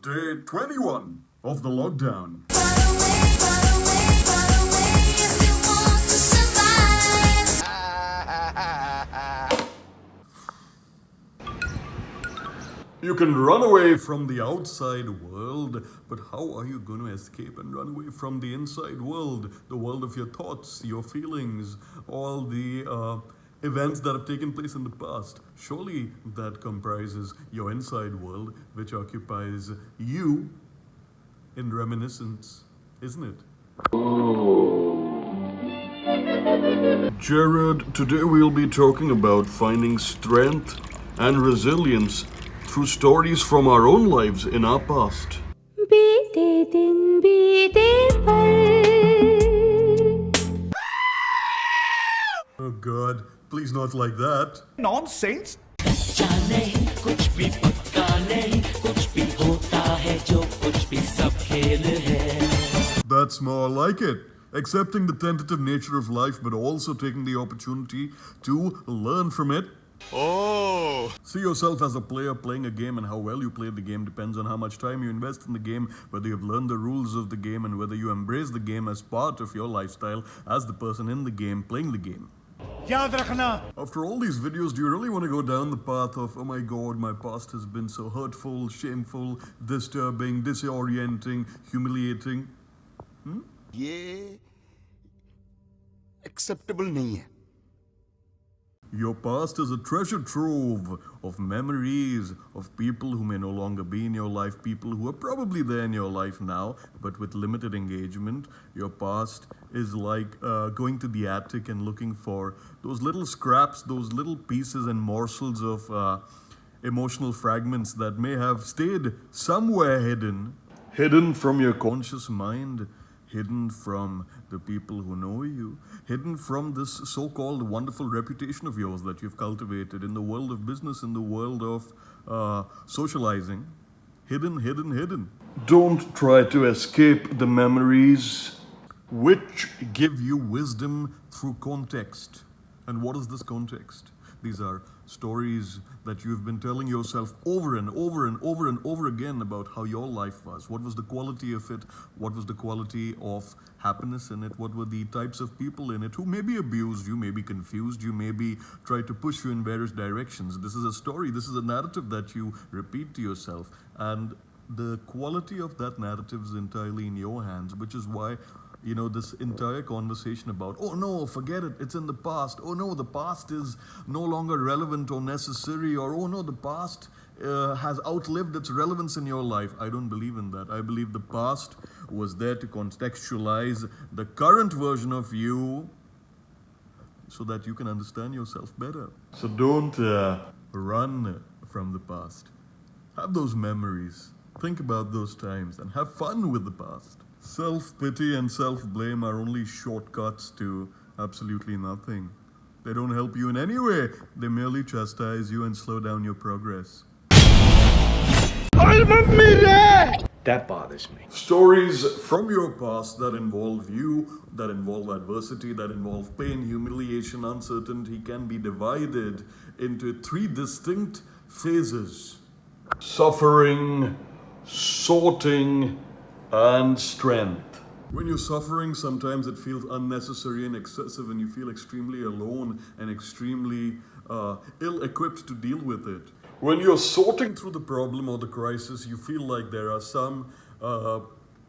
Day 21 of the lockdown. You can run away from the outside world, but how are you going to escape and run away from the inside world? The world of your thoughts, your feelings, all the events that have taken place in the past. Surely that comprises your inside world, which occupies you in reminiscence, isn't it? Jared, today we'll be talking about finding strength and resilience through stories from our own lives in our past. बीते दिन बीते पल Oh God, please not like that. Nonsense. कुछ भी पक्का नहीं कुछ भी होता है जो कुछ भी सब खेल है That's more like it. Accepting the tentative nature of life, but also taking the opportunity to learn from it. Oh. See yourself as a player playing a game, and how well you play the game depends on how much time you invest in the game, whether you've learned the rules of the game, and whether you embrace the game as part of your lifestyle as the person in the game playing the game. याद रखना. After all these videos, do you really want to go down the path of, oh my God, my past has been so hurtful, shameful, disturbing, disorienting, humiliating? ये acceptable नहीं है. Your past is a treasure trove of memories of people who may no longer be in your life, people who are probably there in your life now, but with limited engagement. Your past is like going to the attic and looking for those little scraps, those little pieces and morsels of emotional fragments that may have stayed somewhere hidden from your conscious mind, hidden from the people who know you, hidden from this so-called wonderful reputation of yours that you've cultivated in the world of business, in the world of socializing. Hidden. Don't try to escape the memories which give you wisdom through context. And what is this context? These are stories that you've been telling yourself over and over again about how your life was. What was the quality of it? What was the quality of happiness in it? What were the types of people in it who may be abused you, may be confused you, may be try to push you in various directions? This is a story, this is a narrative that you repeat to yourself. And the quality of that narrative is entirely in your hands, which is why this entire conversation about, oh no, forget it, it's in the past. Oh no, the past is no longer relevant or necessary. Or, oh no, the past has outlived its relevance in your life. I don't believe in that. I believe the past was there to contextualize the current version of you so that you can understand yourself better. So don't run from the past. Have those memories. Think about those times and have fun with the past. Self-pity and self-blame are only shortcuts to absolutely nothing. They don't help you in any way. They merely chastise you and slow down your progress. That bothers me. Stories from your past that involve you, that involve adversity, that involve pain, humiliation, uncertainty can be divided into 3 distinct phases. Suffering, sorting, and strength. When you're suffering, sometimes it feels unnecessary and excessive, and you feel extremely alone and extremely ill-equipped to deal with it. When you're sorting through the problem or the crisis, you feel like there are some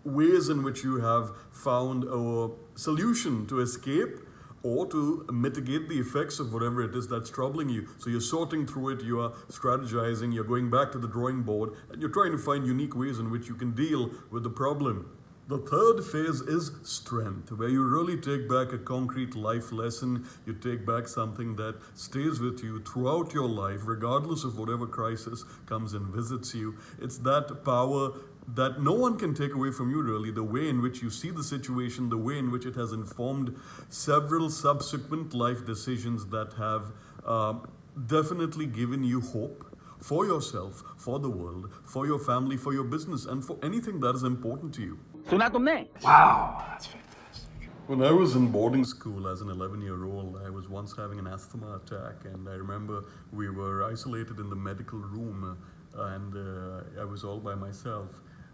ways in which you have found a solution to escape or to mitigate the effects of whatever it is that's troubling you. So you're sorting through it, you are strategizing, you're going back to the drawing board, and you're trying to find unique ways in which you can deal with the problem. The third phase is strength, where you really take back a concrete life lesson. You take back something that stays with you throughout your life, regardless of whatever crisis comes and visits you. It's that power that no one can take away from you, really. The way in which you see the situation, the way in which it has informed several subsequent life decisions that have definitely given you hope for yourself, for the world, for your family, for your business, and for anything that is important to you. सुना तुमने? Wow, that's fantastic. When I was in boarding school as an 11-year-old, I was once having an asthma attack, and I remember we were isolated in the medical room and I was all by myself.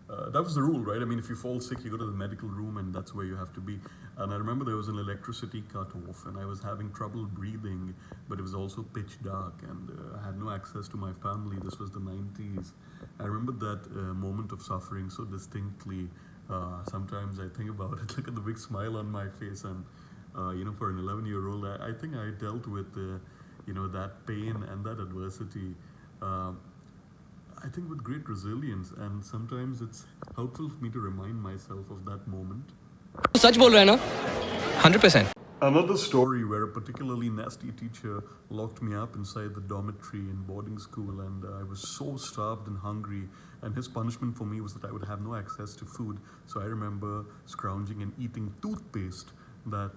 That was the rule, right? I mean, if you fall sick, you go to the medical room, and that's where you have to be. And I remember there was an electricity cut off, and I was having trouble breathing, but it was also pitch dark, and I had no access to my family. This was the 90s. I remember that moment of suffering so distinctly. Sometimes I think about it, look at the big smile on my face, and for an 11-year-old, I think I dealt with that pain and that adversity. I think with great resilience, and sometimes it's helpful for me to remind myself of that moment. सच बोल रहे हैं ना 100%. Another story where a particularly nasty teacher locked me up inside the dormitory in boarding school, and I was so starved and hungry, and his punishment for me was that I would have no access to food. So I remember scrounging and eating toothpaste that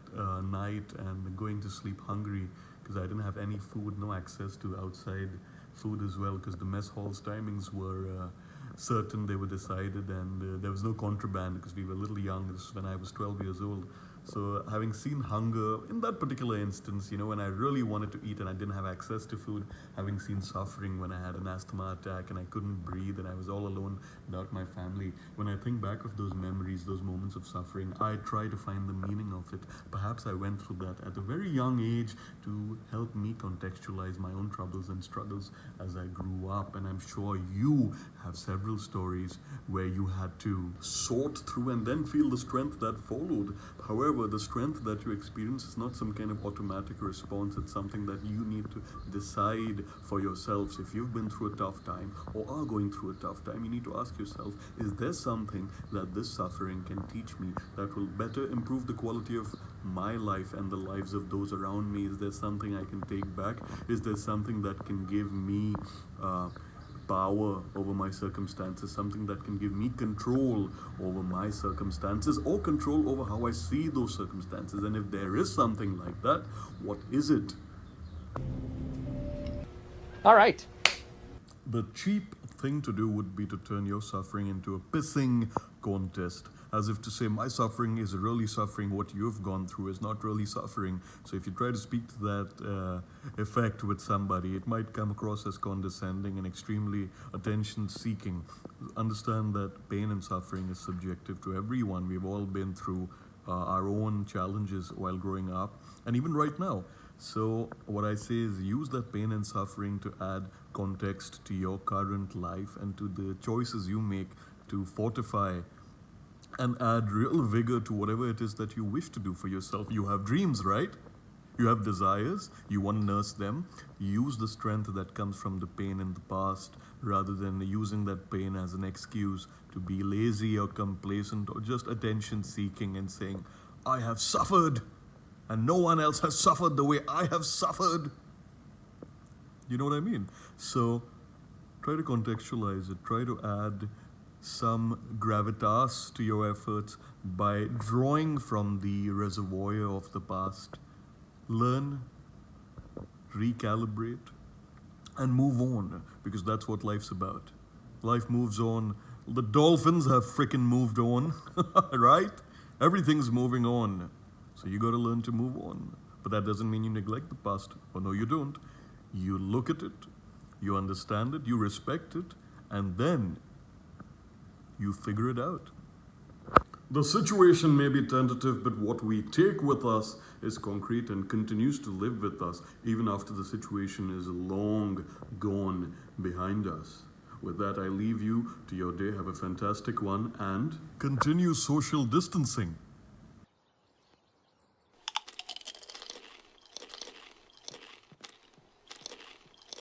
night and going to sleep hungry because I didn't have any food, no access to outside food as well, because the mess hall's timings were certain, they were decided, and there was no contraband because we were a little young. This is when I was 12 years old. So having seen hunger in that particular instance, when I really wanted to eat and I didn't have access to food, having seen suffering when I had an asthma attack and I couldn't breathe and I was all alone without my family, when I think back of those memories, those moments of suffering, I try to find the meaning of it. Perhaps I went through that at a very young age to help me contextualize my own troubles and struggles as I grew up. And I'm sure you have several stories where you had to sort through and then feel the strength that followed. However, the strength that you experience is not some kind of automatic response. It's something that you need to decide for yourselves. If you've been through a tough time or are going through a tough time, you need to ask yourself, is there something that this suffering can teach me that will better improve the quality of my life and the lives of those around me? Is there something I can take back? Is there something that can give me power over my circumstances, something that can give me control over my circumstances or control over how I see those circumstances? And if there is something like that, what is it? All right. The cheap thing to do would be to turn your suffering into a pissing contest, as if to say, my suffering is really suffering, what you've gone through is not really suffering. So if you try to speak to that effect with somebody, it might come across as condescending and extremely attention-seeking. Understand that pain and suffering is subjective to everyone. We've all been through our own challenges while growing up, and even right now. So what I say is use that pain and suffering to add context to your current life and to the choices you make to fortify and add real vigor to whatever it is that you wish to do for yourself. You have dreams, right? You have desires, you want to nurse them. Use the strength that comes from the pain in the past rather than using that pain as an excuse to be lazy or complacent or just attention seeking and saying, I have suffered and no one else has suffered the way I have suffered. You know what I mean? So try to contextualize it. Try to add some gravitas to your efforts by drawing from the reservoir of the past. Learn, recalibrate, and move on, because that's what life's about. Life moves on. The dolphins have frickin' moved on, right? Everything's moving on. So you got to learn to move on. But that doesn't mean you neglect the past. Oh, no, you don't. You look at it, you understand it, you respect it, and then you figure it out. The situation may be tentative, but what we take with us is concrete and continues to live with us even after the situation is long gone behind us. With that, I leave you to your day. Have a fantastic one and continue social distancing.